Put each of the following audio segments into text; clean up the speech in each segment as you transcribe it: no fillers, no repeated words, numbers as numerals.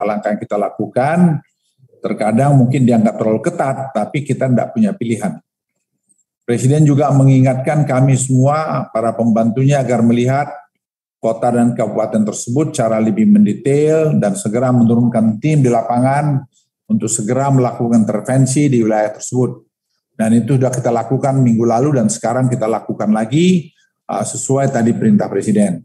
langkah-langkah yang kita lakukan terkadang mungkin dianggap terlalu ketat, tapi kita tidak punya pilihan. Presiden juga mengingatkan kami semua, para pembantunya agar melihat kota dan kabupaten tersebut secara lebih mendetail dan segera menurunkan tim di lapangan untuk segera melakukan intervensi di wilayah tersebut. Dan itu sudah kita lakukan minggu lalu dan sekarang kita lakukan lagi sesuai tadi perintah Presiden.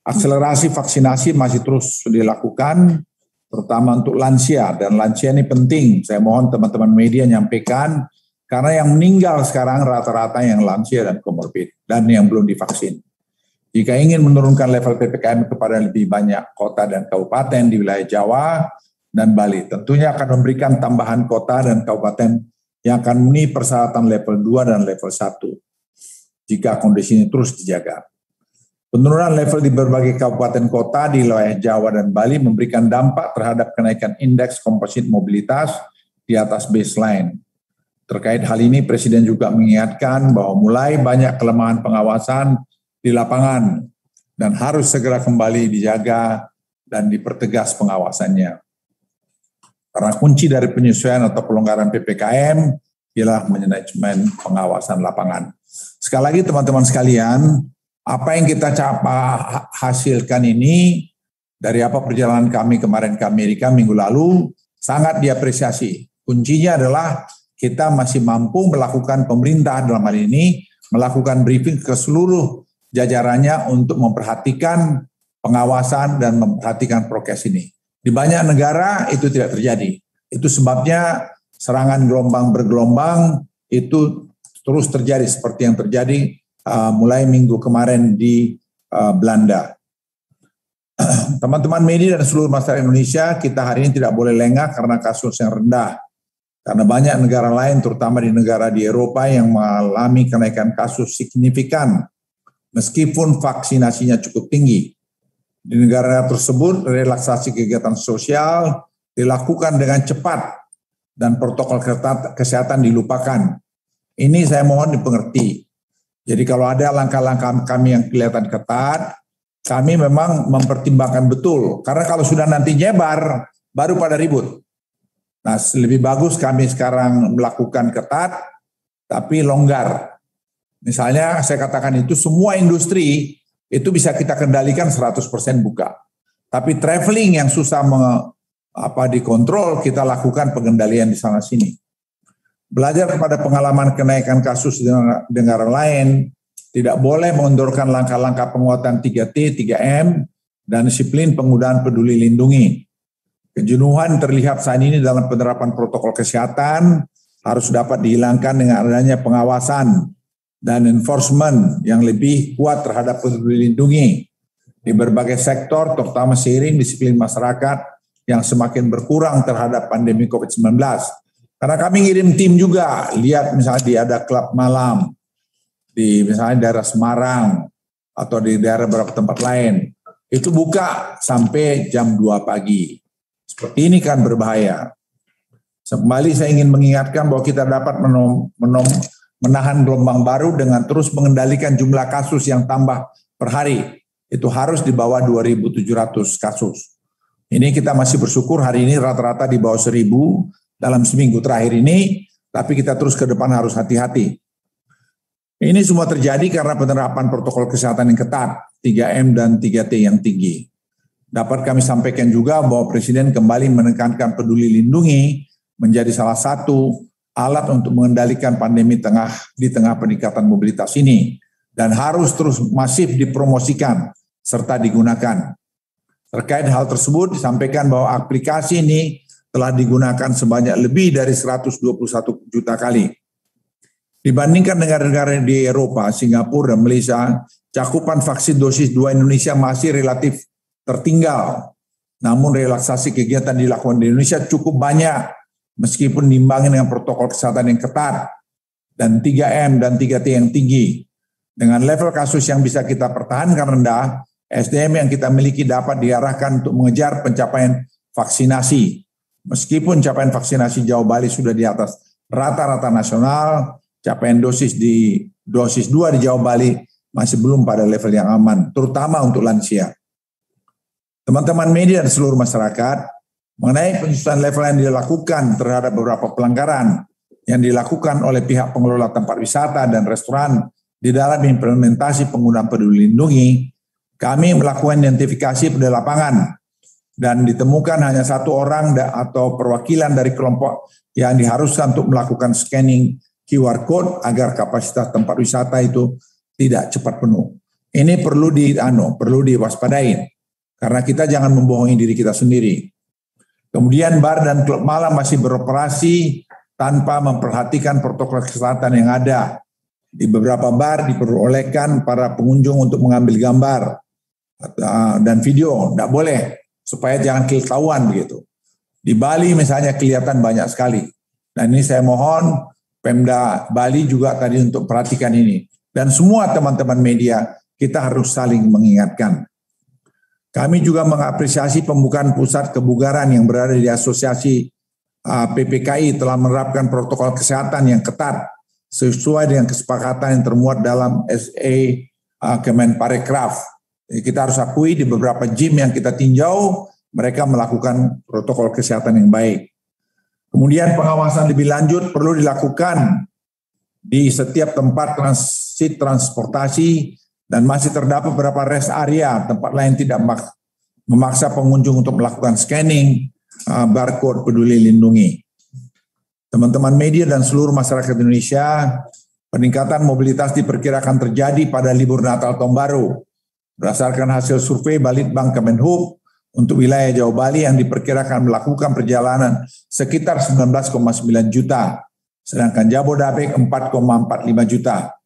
Akselerasi vaksinasi masih terus dilakukan, terutama untuk lansia. Dan lansia ini penting, saya mohon teman-teman media nyampaikan, karena yang meninggal sekarang rata-rata yang lansia dan komorbid, dan yang belum divaksin. Jika ingin menurunkan level PPKM kepada lebih banyak kota dan kabupaten di wilayah Jawa dan Bali, tentunya akan memberikan tambahan kota dan kabupaten yang akan memenuhi persyaratan level 2 dan level 1 jika kondisi ini terus dijaga. Penurunan level di berbagai kabupaten kota di wilayah Jawa dan Bali memberikan dampak terhadap kenaikan indeks komposit mobilitas di atas baseline. Terkait hal ini, Presiden juga mengingatkan bahwa mulai banyak kelemahan pengawasan di lapangan dan harus segera kembali dijaga dan dipertegas pengawasannya. Karena kunci dari penyesuaian atau pelonggaran PPKM ialah manajemen pengawasan lapangan. Sekali lagi teman-teman sekalian, apa yang kita hasilkan ini dari apa perjalanan kami kemarin ke Amerika minggu lalu sangat diapresiasi. Kuncinya adalah kita masih mampu melakukan, pemerintah dalam hal ini melakukan briefing ke seluruh jajarannya untuk memperhatikan pengawasan dan memperhatikan prokes ini. Di banyak negara itu tidak terjadi. Itu sebabnya serangan gelombang bergelombang itu terus terjadi seperti yang terjadi mulai minggu kemarin di Belanda. Teman-teman media dan seluruh masyarakat Indonesia, kita hari ini tidak boleh lengah karena kasus yang rendah. Karena banyak negara lain, terutama di negara di Eropa yang mengalami kenaikan kasus signifikan meskipun vaksinasinya cukup tinggi. Di negara tersebut, relaksasi kegiatan sosial dilakukan dengan cepat dan protokol kesehatan dilupakan. Ini saya mohon dipengerti. Jadi kalau ada langkah-langkah kami yang kelihatan ketat, kami memang mempertimbangkan betul. Karena kalau sudah nanti nyebar, baru pada ribut. Nah, lebih bagus kami sekarang melakukan ketat, tapi longgar. Misalnya saya katakan itu semua industri itu bisa kita kendalikan 100% buka. Tapi traveling yang susah dikontrol, kita lakukan pengendalian di sana sini. Belajar kepada pengalaman kenaikan kasus di negara lain, tidak boleh mengendorkan langkah-langkah penguatan 3T, 3M, dan disiplin penggunaan peduli lindungi. Kejenuhan terlihat saat ini dalam penerapan protokol kesehatan harus dapat dihilangkan dengan adanya pengawasan dan enforcement yang lebih kuat terhadap peduli lindungi di berbagai sektor, terutama seiring disiplin masyarakat yang semakin berkurang terhadap pandemi COVID-19. Karena kami ngirim tim juga, lihat misalnya ada klub malam di misalnya daerah Semarang atau di daerah beberapa tempat lain, itu buka sampai jam 2 pagi. Seperti ini kan berbahaya. Kembali saya ingin mengingatkan bahwa kita dapat menahan gelombang baru dengan terus mengendalikan jumlah kasus yang tambah per hari. Itu harus di bawah 2.700 kasus. Ini kita masih bersyukur hari ini rata-rata di bawah 1.000 dalam seminggu terakhir ini, tapi kita terus ke depan harus hati-hati. Ini semua terjadi karena penerapan protokol kesehatan yang ketat, 3M dan 3T yang tinggi. Dapat kami sampaikan juga bahwa Presiden kembali menekankan peduli lindungi menjadi salah satu alat untuk mengendalikan pandemi di tengah peningkatan mobilitas ini dan harus terus masif dipromosikan serta digunakan. Terkait hal tersebut disampaikan bahwa aplikasi ini telah digunakan sebanyak lebih dari 121 juta kali. Dibandingkan negara-negara di Eropa, Singapura, dan Malaysia, cakupan vaksin dosis 2 Indonesia masih relatif tertinggal. Namun relaksasi kegiatan dilakukan di Indonesia cukup banyak meskipun diimbangi dengan protokol kesehatan yang ketat dan 3M dan 3T yang tinggi. Dengan level kasus yang bisa kita pertahankan rendah, SDM yang kita miliki dapat diarahkan untuk mengejar pencapaian vaksinasi. Meskipun capaian vaksinasi Jawa Bali sudah di atas rata-rata nasional, capaian dosis 2 di Jawa Bali masih belum pada level yang aman, terutama untuk lansia. Teman-teman media dan seluruh masyarakat, Mengenai penyesuaian level yang dilakukan terhadap beberapa pelanggaran yang dilakukan oleh pihak pengelola tempat wisata dan restoran di dalam implementasi penggunaan Peduli Lindungi, kami melakukan identifikasi pada lapangan dan ditemukan hanya satu orang atau perwakilan dari kelompok yang diharuskan untuk melakukan scanning QR code agar kapasitas tempat wisata itu tidak cepat penuh. Ini perlu diwaspadai karena kita jangan membohongi diri kita sendiri. Kemudian bar dan klub malam masih beroperasi tanpa memperhatikan protokol kesehatan yang ada. Di beberapa bar diperbolehkan para pengunjung untuk mengambil gambar dan video, tidak boleh supaya jangan ketahuan begitu. Di Bali misalnya kelihatan banyak sekali. Dan ini saya mohon Pemda Bali juga tadi untuk perhatikan ini. Dan semua teman-teman media kita harus saling mengingatkan. Kami juga mengapresiasi pembukaan pusat kebugaran yang berada di asosiasi PPKI telah menerapkan protokol kesehatan yang ketat sesuai dengan kesepakatan yang termuat dalam SA Kemenparekraf. Kita harus akui di beberapa gym yang kita tinjau, mereka melakukan protokol kesehatan yang baik. Kemudian pengawasan lebih lanjut perlu dilakukan di setiap tempat transportasi dan masih terdapat beberapa rest area, tempat lain tidak memaksa pengunjung untuk melakukan scanning barcode Peduli Lindungi. Teman-teman media dan seluruh masyarakat Indonesia, peningkatan mobilitas diperkirakan terjadi pada libur Natal Tahun Baru. Berdasarkan hasil survei Balitbang Kemenhub untuk wilayah Jawa Bali yang diperkirakan melakukan perjalanan sekitar 19,9 juta, sedangkan Jabodetabek 4,45 juta.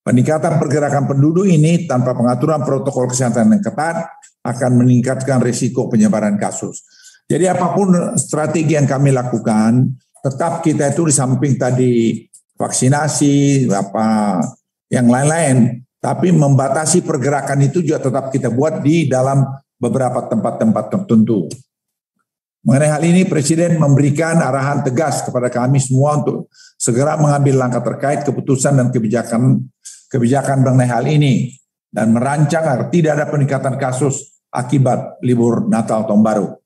Peningkatan pergerakan penduduk ini tanpa pengaturan protokol kesehatan yang ketat akan meningkatkan risiko penyebaran kasus. Jadi apapun strategi yang kami lakukan, tetap kita itu di samping tadi vaksinasi, yang lain-lain, tapi membatasi pergerakan itu juga tetap kita buat di dalam beberapa tempat-tempat tertentu. Mengenai hal ini, Presiden memberikan arahan tegas kepada kami semua untuk segera mengambil langkah terkait keputusan dan kebijakan mengenai hal ini dan merancang agar tidak ada peningkatan kasus akibat libur Natal Tahun Baru.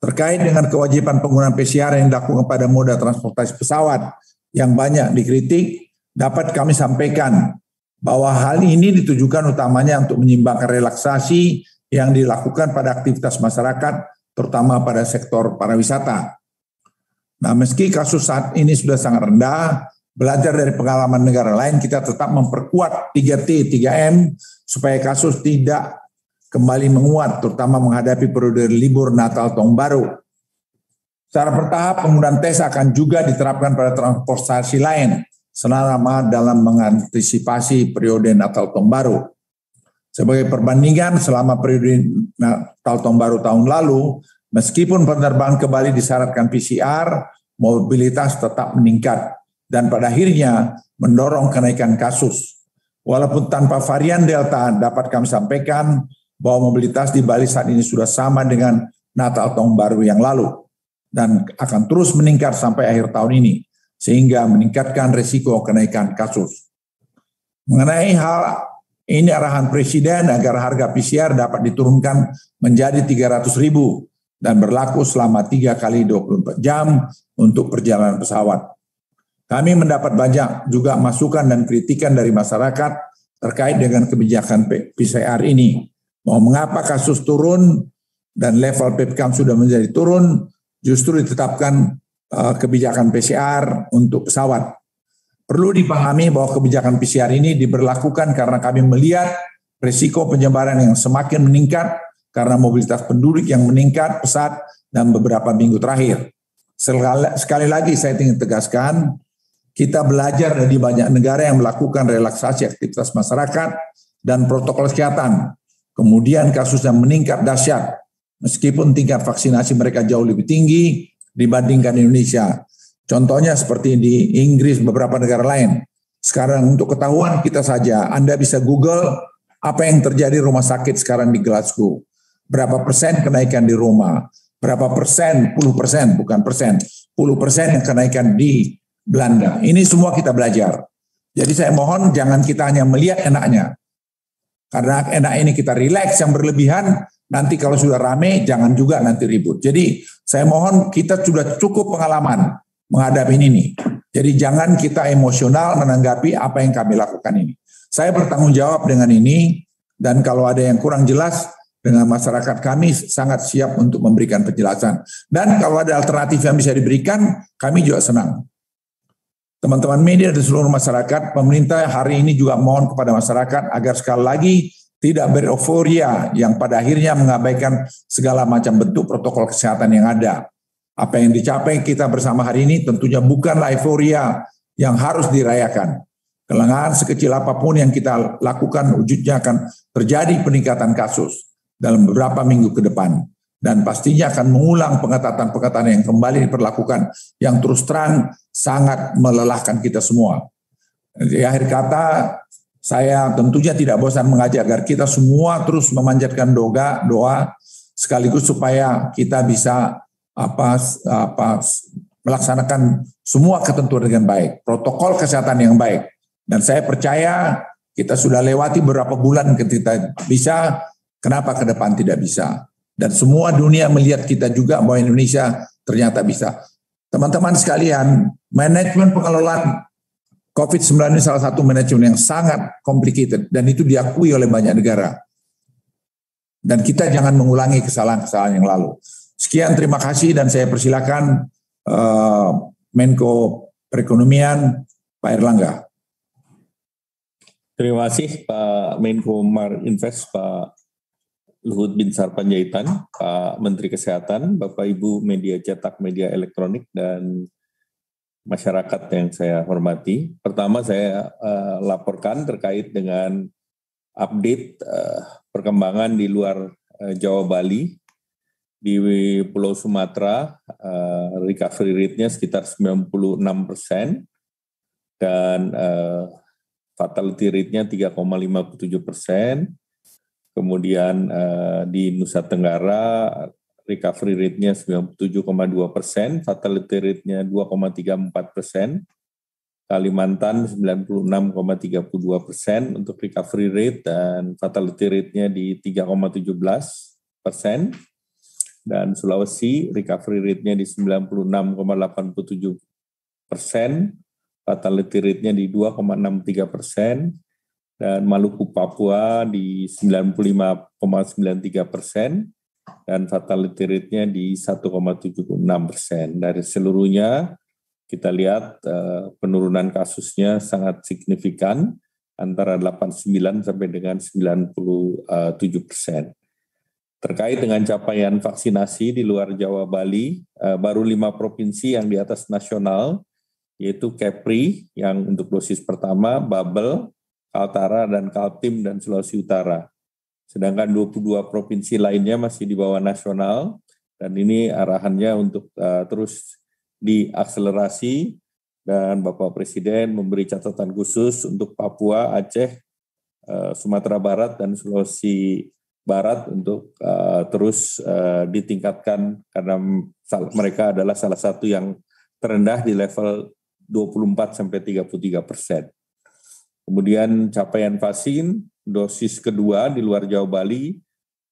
Terkait dengan kewajiban penggunaan PCR yang dilakukan pada moda transportasi pesawat yang banyak dikritik, dapat kami sampaikan bahwa hal ini ditujukan utamanya untuk menyimbangkan relaksasi yang dilakukan pada aktivitas masyarakat, terutama pada sektor pariwisata. Nah, meski kasus saat ini sudah sangat rendah, belajar dari pengalaman negara lain, kita tetap memperkuat 3T, 3M, supaya kasus tidak kembali menguat, terutama menghadapi periode libur Natal Tahun Baru. Secara bertahap, penggunaan tes akan juga diterapkan pada transportasi lain, selama dalam mengantisipasi periode Natal Tahun Baru. Sebagai perbandingan, selama periode Natal Tahun Baru tahun lalu, meskipun penerbangan ke Bali disyaratkan PCR, mobilitas tetap meningkat dan pada akhirnya mendorong kenaikan kasus. Walaupun tanpa varian Delta, dapat kami sampaikan bahwa mobilitas di Bali saat ini sudah sama dengan Natal Tahun Baru yang lalu dan akan terus meningkat sampai akhir tahun ini, sehingga meningkatkan risiko kenaikan kasus. Mengenai hal ini, arahan Presiden agar harga PCR dapat diturunkan menjadi 300.000 dan berlaku selama 3 kali 24 jam untuk perjalanan pesawat. Kami mendapat banyak juga masukan dan kritikan dari masyarakat terkait dengan kebijakan PCR ini. Mau mengapa kasus turun dan level PPKM sudah menjadi turun, justru ditetapkan kebijakan PCR untuk pesawat. Perlu dipahami bahwa kebijakan PCR ini diberlakukan karena kami melihat risiko penyebaran yang semakin meningkat karena mobilitas penduduk yang meningkat pesat dalam beberapa minggu terakhir. Sekali lagi saya ingin tegaskan, kita belajar dari banyak negara yang melakukan relaksasi aktivitas masyarakat dan protokol kesehatan. Kemudian kasusnya meningkat dahsyat, meskipun tingkat vaksinasi mereka jauh lebih tinggi dibandingkan Indonesia. Contohnya seperti di Inggris, beberapa negara lain. Sekarang untuk ketahuan kita saja, Anda bisa Google apa yang terjadi rumah sakit sekarang di Glasgow. Berapa persen kenaikan di Roma, berapa persen, 10%, bukan persen, 10% yang kenaikan di Belanda. Ini semua kita belajar. Jadi saya mohon jangan kita hanya melihat enaknya. Karena enak ini kita rileks yang berlebihan, nanti kalau sudah rame jangan juga nanti ribut. Jadi Saya mohon kita sudah cukup pengalaman menghadapi ini. Jadi jangan kita emosional menanggapi apa yang kami lakukan ini. Saya bertanggung jawab dengan ini, dan kalau ada yang kurang jelas dengan masyarakat, kami sangat siap untuk memberikan penjelasan. Dan kalau ada alternatif yang bisa diberikan, kami juga senang. Teman-teman media dan seluruh masyarakat, pemerintah hari ini juga mohon kepada masyarakat agar sekali lagi tidak beroforia yang pada akhirnya mengabaikan segala macam bentuk protokol kesehatan yang ada. Apa yang dicapai kita bersama hari ini tentunya bukanlah euforia yang harus dirayakan. Kelengahan sekecil apapun yang kita lakukan, wujudnya akan terjadi peningkatan kasus dalam beberapa minggu ke depan. Dan pastinya akan mengulang pengetatan-pengetatan yang kembali diperlakukan, yang terus terang sangat melelahkan kita semua. Di akhir kata, saya tentunya tidak bosan mengajak agar kita semua terus memanjatkan doa sekaligus supaya kita bisa melaksanakan semua ketentuan dengan baik, protokol kesehatan yang baik. Dan saya percaya kita sudah lewati beberapa bulan ketika bisa, kenapa ke depan tidak bisa? Dan semua dunia melihat kita juga bahwa Indonesia ternyata bisa. Teman-teman sekalian, manajemen pengelolaan COVID-19 ini salah satu manajemen yang sangat complicated dan itu diakui oleh banyak negara. Dan kita jangan mengulangi kesalahan-kesalahan yang lalu. Sekian, terima kasih, dan saya persilakan Menko Perekonomian Pak Erlangga. Terima kasih Pak Menko Marinvest Pak Luhut Binsar Panjaitan, Pak Menteri Kesehatan, Bapak Ibu media cetak, media elektronik, dan masyarakat yang saya hormati. Pertama saya laporkan terkait dengan update perkembangan di luar Jawa Bali. Di Pulau Sumatera, recovery rate-nya sekitar 96%, dan fatality rate-nya 3,57%. Kemudian di Nusa Tenggara, recovery rate-nya 97,2%, fatality rate-nya 2,34%. Kalimantan 96,32% untuk recovery rate, dan fatality rate-nya di 3,17%. Dan Sulawesi recovery rate-nya di 96,87%, fatality rate-nya di 2,63%, dan Maluku Papua di 95,93%, dan fatality rate-nya di 1,76%. Dari seluruhnya kita lihat penurunan kasusnya sangat signifikan, antara 89 sampai dengan 97%. Terkait dengan capaian vaksinasi di luar Jawa Bali, baru 5 provinsi yang di atas nasional, yaitu Kepri yang untuk dosis pertama, Babel, Kaltara, dan Kaltim, dan Sulawesi Utara. Sedangkan 22 provinsi lainnya masih di bawah nasional, dan ini arahannya untuk terus diakselerasi, dan Bapak Presiden memberi catatan khusus untuk Papua, Aceh, Sumatera Barat, dan Sulawesi Barat untuk terus ditingkatkan, karena mereka adalah salah satu yang terendah di level 24-33%. Kemudian capaian vaksin dosis kedua di luar Jawa Bali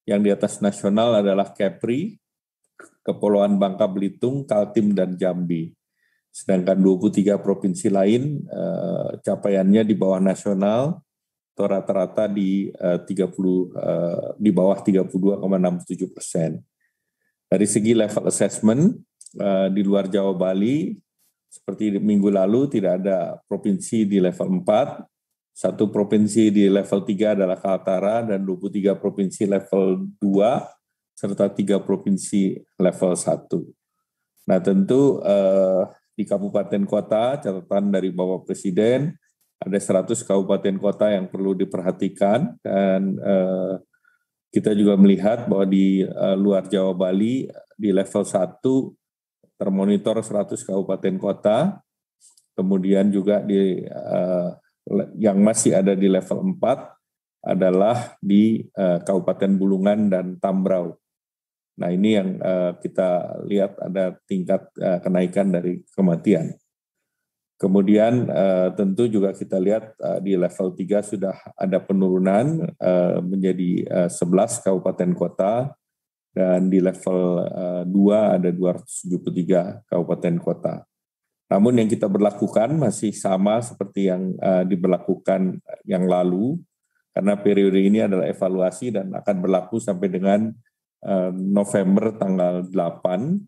yang di atas nasional adalah Kepri, Kepulauan Bangka Belitung, Kaltim, dan Jambi. Sedangkan 23 provinsi lain capaiannya di bawah nasional, atau rata-rata di bawah 32,67%. Dari segi level assessment di luar Jawa Bali, seperti minggu lalu tidak ada provinsi di level 4, satu provinsi di level 3 adalah Kaltara, dan 23 provinsi level 2, serta 3 provinsi level 1. Nah tentu di kabupaten kota, catatan dari Bapak Presiden, ada 100 kabupaten kota yang perlu diperhatikan, dan kita juga melihat bahwa di luar Jawa Bali di level 1 termonitor 100 kabupaten kota, kemudian juga di yang masih ada di level 4 adalah di Kabupaten Bulungan dan Tambrau. Nah ini yang kita lihat ada tingkat kenaikan dari kematian. Kemudian tentu juga kita lihat di level 3 sudah ada penurunan menjadi 11 kabupaten kota, dan di level 2 ada 273 kabupaten kota. Namun yang kita berlakukan masih sama seperti yang diberlakukan yang lalu, karena periode ini adalah evaluasi dan akan berlaku sampai dengan November tanggal 8,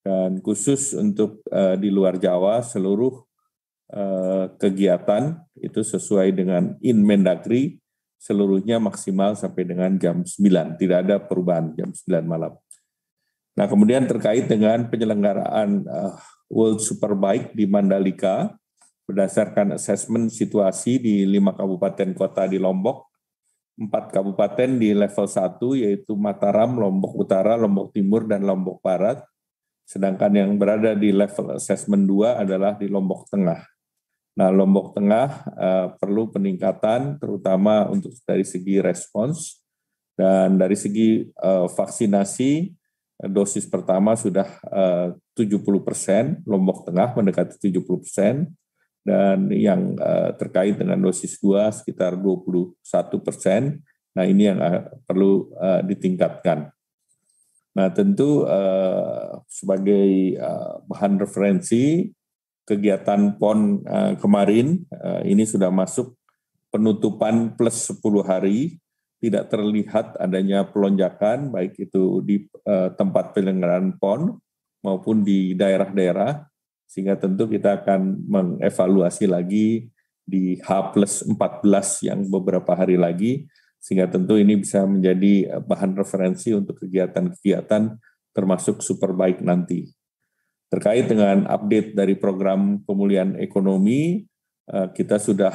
dan khusus untuk di luar Jawa seluruh kegiatan itu sesuai dengan Inmendagri, seluruhnya maksimal sampai dengan jam 9, tidak ada perubahan jam 9 malam. Nah, kemudian terkait dengan penyelenggaraan World Superbike di Mandalika, berdasarkan asesmen situasi di 5 kabupaten kota di Lombok, 4 kabupaten di level 1 yaitu Mataram, Lombok Utara, Lombok Timur, dan Lombok Barat, sedangkan yang berada di level asesmen 2 adalah di Lombok Tengah. Nah, Lombok Tengah perlu peningkatan terutama untuk dari segi respons dan dari segi vaksinasi dosis pertama sudah 70%, Lombok Tengah mendekati 70%, dan yang terkait dengan dosis 2 sekitar 21%. Nah, ini yang perlu ditingkatkan. Nah, tentu sebagai bahan referensi, kegiatan PON kemarin ini sudah masuk penutupan plus 10 hari, tidak terlihat adanya pelonjakan baik itu di tempat penyelenggaraan PON maupun di daerah-daerah, sehingga tentu kita akan mengevaluasi lagi di H+14 yang beberapa hari lagi, sehingga tentu ini bisa menjadi bahan referensi untuk kegiatan-kegiatan termasuk Superbike nanti. Terkait dengan update dari program pemulihan ekonomi, kita sudah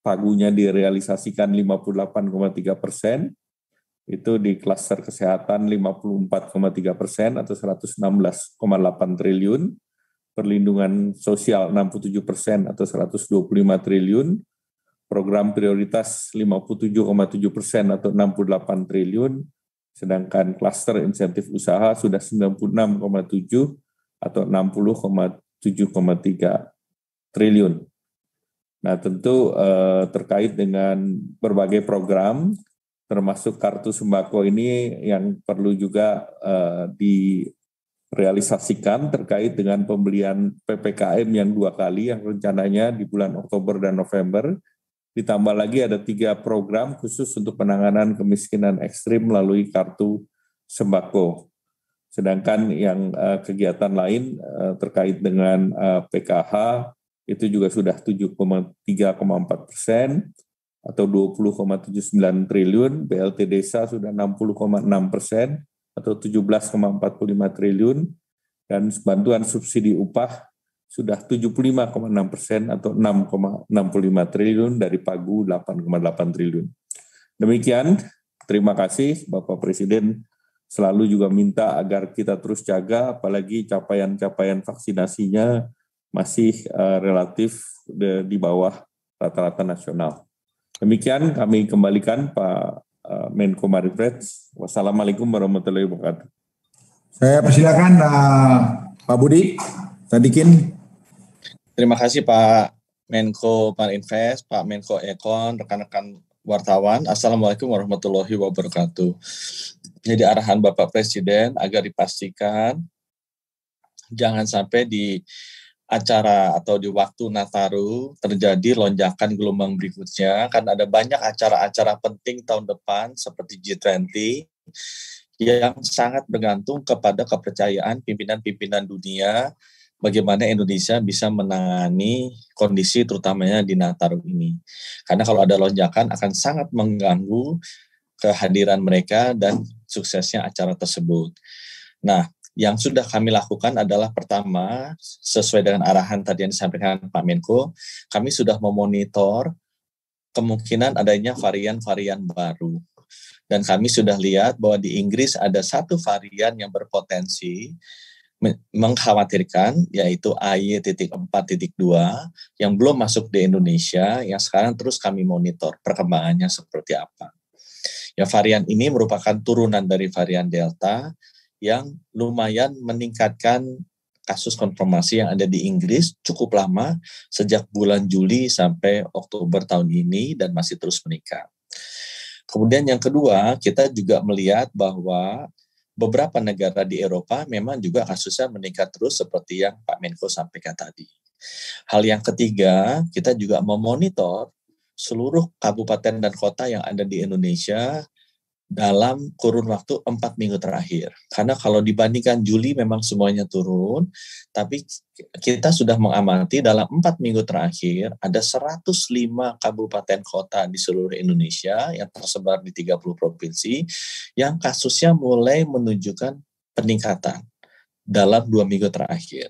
pagunya direalisasikan 58,3%, itu di klaster kesehatan 54,3% atau 116,8 triliun, perlindungan sosial 67% atau 125 triliun, program prioritas 57,7% atau 68 triliun, sedangkan klaster insentif usaha sudah 96,7 atau 60,7,3 triliun. Nah, tentu terkait dengan berbagai program, termasuk kartu sembako ini yang perlu juga direalisasikan terkait dengan pembelian PPKM yang 2 kali, yang rencananya di bulan Oktober dan November. Ditambah lagi ada 3 program khusus untuk penanganan kemiskinan ekstrim melalui kartu sembako. Sedangkan yang kegiatan lain terkait dengan PKH itu juga sudah 7,3,4% atau 20,79 triliun, BLT Desa sudah 60,6% atau 17,45 triliun, dan bantuan subsidi upah sudah 75,6% atau 6,65 triliun dari pagu 8,8 triliun. Demikian, terima kasih Bapak Presiden selalu juga minta agar kita terus jaga, apalagi capaian-capaian vaksinasinya masih relatif di bawah rata-rata nasional. Demikian kami kembalikan Pak Menko Marifest. Wassalamualaikum warahmatullahi wabarakatuh. Saya persilakan Pak Budi Sadikin. Terima kasih Pak Menko Marinvest, Pak Menko Ekon, rekan-rekan wartawan. Assalamualaikum warahmatullahi wabarakatuh. Jadi arahan Bapak Presiden agar dipastikan jangan sampai di acara atau di waktu Nataru terjadi lonjakan gelombang berikutnya, karena ada banyak acara-acara penting tahun depan seperti G20 yang sangat bergantung kepada kepercayaan pimpinan-pimpinan dunia bagaimana Indonesia bisa menangani kondisi terutamanya di Nataru ini. Karena kalau ada lonjakan akan sangat mengganggu kehadiran mereka dan suksesnya acara tersebut. Nah, yang sudah kami lakukan adalah pertama, sesuai dengan arahan tadi yang disampaikan Pak Menko, kami sudah memonitor kemungkinan adanya varian-varian baru. Dan kami sudah lihat bahwa di Inggris ada satu varian yang berpotensi mengkhawatirkan, yaitu AY.4.2 yang belum masuk di Indonesia, yang sekarang terus kami monitor perkembangannya seperti apa. Ya, varian ini merupakan turunan dari varian Delta yang lumayan meningkatkan kasus konfirmasi yang ada di Inggris cukup lama, sejak bulan Juli sampai Oktober tahun ini, dan masih terus meningkat. Kemudian yang kedua, kita juga melihat bahwa beberapa negara di Eropa memang juga kasusnya meningkat terus seperti yang Pak Menko sampaikan tadi. Hal yang ketiga, kita juga memonitor seluruh kabupaten dan kota yang ada di Indonesia dalam kurun waktu 4 minggu terakhir. Karena kalau dibandingkan Juli memang semuanya turun, tapi kita sudah mengamati dalam 4 minggu terakhir ada 105 kabupaten kota di seluruh Indonesia yang tersebar di 30 provinsi yang kasusnya mulai menunjukkan peningkatan dalam 2 minggu terakhir.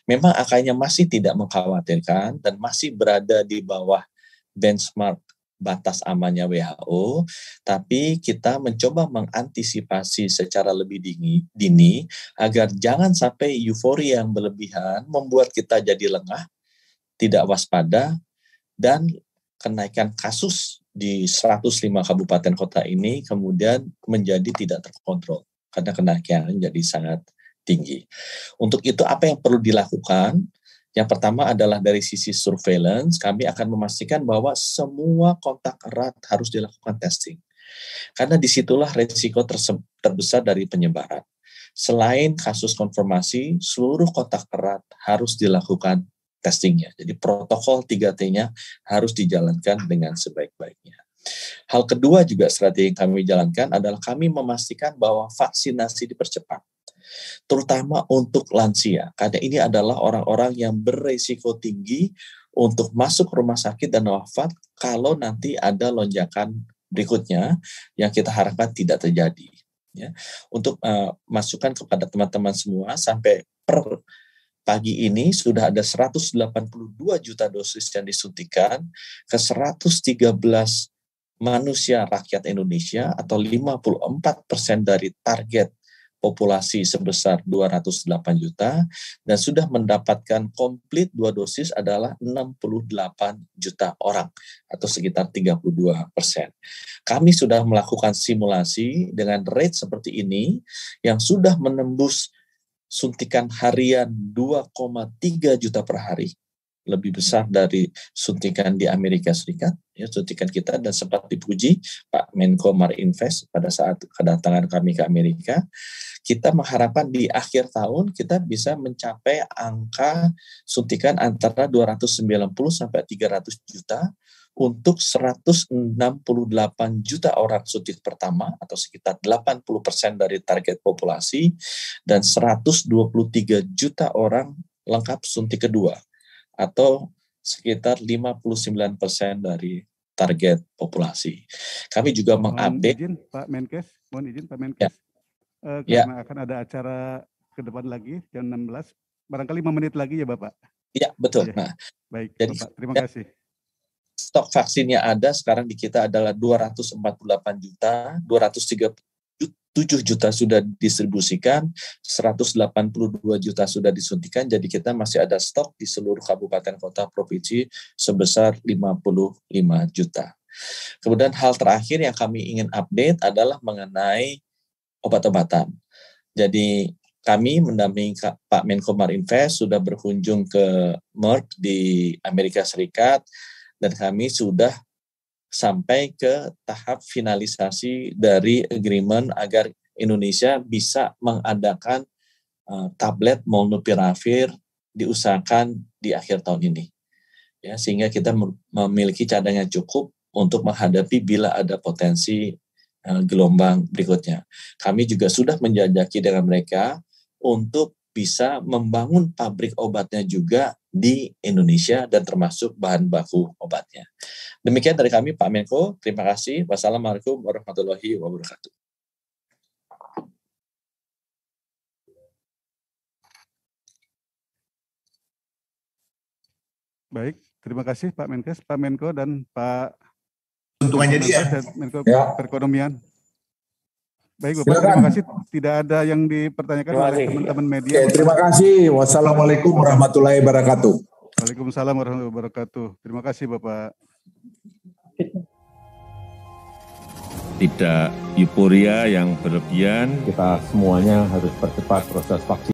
Memang angkanya masih tidak mengkhawatirkan dan masih berada di bawah benchmark batas amannya WHO, tapi kita mencoba mengantisipasi secara lebih dini agar jangan sampai euforia yang berlebihan membuat kita jadi lengah, tidak waspada, dan kenaikan kasus di 105 kabupaten kota ini kemudian menjadi tidak terkontrol karena kenaikan jadi sangat tinggi. Untuk itu apa yang perlu dilakukan? Yang pertama adalah dari sisi surveillance, kami akan memastikan bahwa semua kontak erat harus dilakukan testing. Karena disitulah risiko terbesar dari penyebaran. Selain kasus konfirmasi, seluruh kontak erat harus dilakukan testingnya. Jadi protokol 3T-nya harus dijalankan dengan sebaik-baiknya. Hal kedua juga strategi yang kami jalankan adalah kami memastikan bahwa vaksinasi dipercepat. Terutama untuk lansia, karena ini adalah orang-orang yang berisiko tinggi untuk masuk rumah sakit dan wafat kalau nanti ada lonjakan berikutnya yang kita harapkan tidak terjadi. Ya. Untuk masukan kepada teman-teman semua, sampai per pagi ini sudah ada 182 juta dosis yang disuntikan ke 113 manusia rakyat Indonesia atau 54% dari target populasi sebesar 208 juta dan sudah mendapatkan komplit 2 dosis adalah 68 juta orang atau sekitar 32%. Kami sudah melakukan simulasi dengan rate seperti ini yang sudah menembus suntikan harian 2,3 juta per hari. Lebih besar dari suntikan di Amerika Serikat, ya, suntikan kita, dan sempat dipuji Pak Menko Marinvest pada saat kedatangan kami ke Amerika. Kita mengharapkan di akhir tahun kita bisa mencapai angka suntikan antara 290 sampai 300 juta untuk 168 juta orang suntik pertama atau sekitar 80% dari target populasi dan 123 juta orang lengkap suntik kedua atau sekitar 59% dari target populasi. Kami juga mengupdate. Mohon izin Pak Menkes. Ya. Karena akan ada acara ke depan lagi jam 16. Barangkali 5 menit lagi ya Bapak. Iya, betul. Ya. Nah, baik, jadi, Bapak. Terima kasih. Stok vaksinnya ada sekarang di kita adalah 248 juta, 237 juta sudah didistribusikan, 182 juta sudah disuntikan, jadi kita masih ada stok di seluruh kabupaten kota provinsi sebesar 55 juta. Kemudian hal terakhir yang kami ingin update adalah mengenai obat-obatan. Jadi kami mendampingi Pak Menko Marinvest sudah berkunjung ke Merck di Amerika Serikat dan kami sudah sampai ke tahap finalisasi dari agreement agar Indonesia bisa mengadakan tablet molnupiravir diusahakan di akhir tahun ini. Ya, sehingga kita memiliki cadangan cukup untuk menghadapi bila ada potensi gelombang berikutnya. Kami juga sudah menjajaki dengan mereka untuk bisa membangun pabrik obatnya juga di Indonesia dan termasuk bahan baku obatnya. Demikian dari kami Pak Menko, terima kasih. Wassalamualaikum warahmatullahi wabarakatuh. Baik, terima kasih Pak Menkes, Pak Menko dan Pak Untungannya dia. Menko Ya. Perekonomian. Baik Bapak, terima kasih. Tidak ada yang dipertanyakan oleh teman-teman media. Oke, terima kasih. Wassalamualaikum warahmatullahi wabarakatuh. Waalaikumsalam warahmatullahi wabarakatuh. Terima kasih Bapak. Tidak euforia yang berlebihan. Kita semuanya harus percepat proses vaksin.